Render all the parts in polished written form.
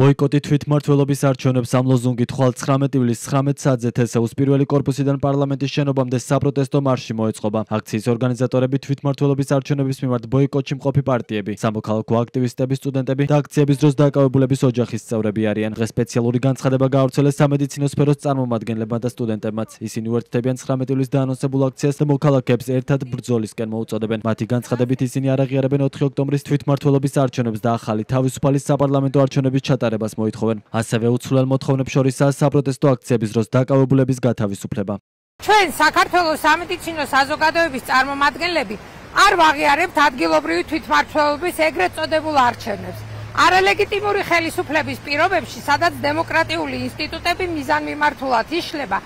ბოიკოტი თვითმმართველობის არჩევნებს ამ ლოზუნგით ხვალ 19 ივლისს 19 საათზე თესეუს პირველი კორპუსიდან პარლამენტის შენობამდე საპროტესტო მარში მოეწყობა. აქციის ორგანიზატორები თვითმმართველობის არჩევნების მიმართ ბოიკოტში მყოფი პარტიები, სამოქალაქო აქტივისტები, სტუდენტები და აქციების დროს დაკავებულების ოჯახის წევრები არიან. დღეს სპეციალური განცხადება გაავრცელეს სამედიცინო სფეროს წარმომადგენლებმა და სტუდენტებმაც. ისინი უერთდებიან 19 ივლისს დაანონსებულ აქციას და მოქალაქეებს ერთად ბრძოლისკენ მოუწოდებენ. მათი განცხადებით ისინი არ აღიარებენ 4 ოქტომბრის თვითმმართველობის არჩევნებს და ახალი თავისუფალი საპარლამენტო არჩევნების ჩატარებას მოითხოვენ. ასევე უცვლელ მოთხოვნებს შორისაა საპროტესტო აქციების დროს დაკავებულების გათავისუფლება. ჩვენ საქართველოს სამედიცინო საზოგადოების წარმომადგენლები არ ვაღიარებთ ადგილობრივი თვითმმართველობის ეგრეთ წოდებულ არჩევნებს. არალეგიტიმური ხელისუფლების პირობებში, სადაც დემოკრატიული ინსტიტუტები მიზანმიმართულად იშლება,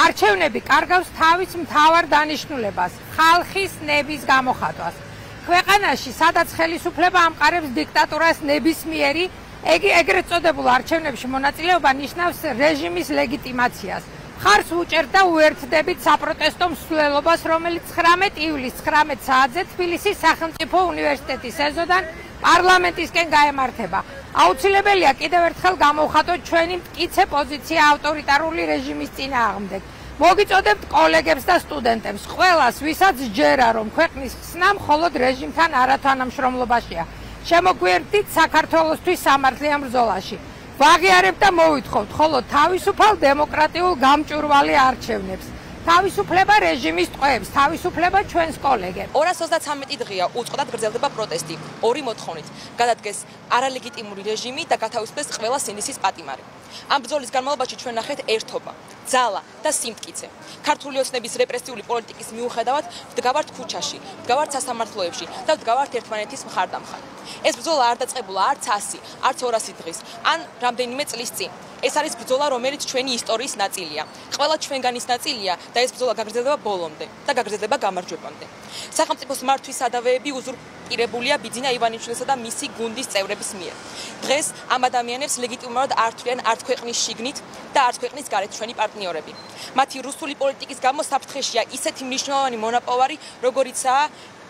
არჩევნები კარგავს თავის მთავარ დანიშნულებას, ხალხის ნების გამოხატვას. ქვეყანაში, სადაც ხელისუფლება ამყარებს დიქტატურას ნებისმიერი ეგრეთ წოდებულ არჩევნებში მონაწილეობა ნიშნავს რეჟიმის ლეგიტიმაციას. მხარს უჭერთ და უერთდებით საპროტესტო მსვლელობას, რომელიც 19 ივლისს 19 საათზე თბილისის სახელმწიფო უნივერსიტეტის ეზოდან პარლამენტისკენ გაემართება. აუცილებელია კიდევ ერთხელ გამოვხატოთ ჩვენი მტკიცე პოზიცია ავტორიტარული რეჟიმის წინააღმდეგ. მოგიწოდებთ კოლეგებს და სტუდენტებს, ყველას, ვისაც ჯერა, რომ ქვეყნის ხსნა მხოლოდ რეჟიმთან არათანამშრომლობაშია. შემოგვიერთდით საქართველოსთვის სამართლიან ბრძოლაში. ვაღიარებთ და მოვითხოვთ მხოლოდ თავისუფალ დემოკრატიულ გამჭვირვალე არჩევნებს. თავისუფლება რეჟიმის ტყვეებს, თავისუფლება ჩვენს კოლეგებს. 233 დღეა უწყლოდ გრძელდება პროტესტი. ორი მოთხოვნით გადადგეს არალეგიტიმური რეჟიმი და გათავისუფლდეს ყველა სინდისის პატიმარი. ამ ბრძოლის განმავლობაში ჩვენ ნახეთ ერთობა, ძალა და სიმტკიცე. ქართული ოცნების რეპრესიული პოლიტიკის მიუხედავად ვდგავართ ქუჩაში, ვდგავართ სასამართლოებში და ვდგავართ ერთმანეთის მხარდამხარ. ეს ბრძოლა არ დაწყებულა არც 100, არც 200 დღის, ან რამდენიმე წლის წინ. ეს არის ბრძოლა, რომელიც ჩვენი ისტორიის ნაწილია. ყველა ჩვენგანის ნაწილია და ეს ბრძოლა გაგრძელდება ბოლომდე და გაგრძელდება გამარჯვებამდე. სახელმწიფოს მართვის სადავეები უზურპირებულია ბიძინა ივანიშვილისა და მისი გუნდის წევრების მიერ. დღეს ამ ადამიანებს ლეგიტიმურად არ თვლიან არც ქვეყნის შიგნით და არც ქვეყნის გარეთ ჩვენი პარტნიორები. მათი რუსული პოლიტიკის გამო საფრთხეშია ისეთი მნიშვნელოვანი მონაპოვარი, როგორიცაა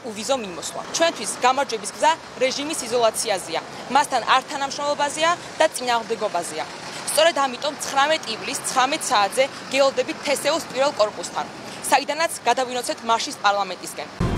uvizო მიმოსვლა. ჩვენთვის გამარჯვების გზა რეჟიმის იზოლაციაზეა, მასთან არ თანამშრომლობაზეა და წინააღმდეგობაზეა. სწორედ ამიტომ 19 ივლისს 19 საათზე გეოლდებით თესეუს პირველ კორპუსთან, საიდანაც გადავინოცეთ მარშის პარლამენტისკენ.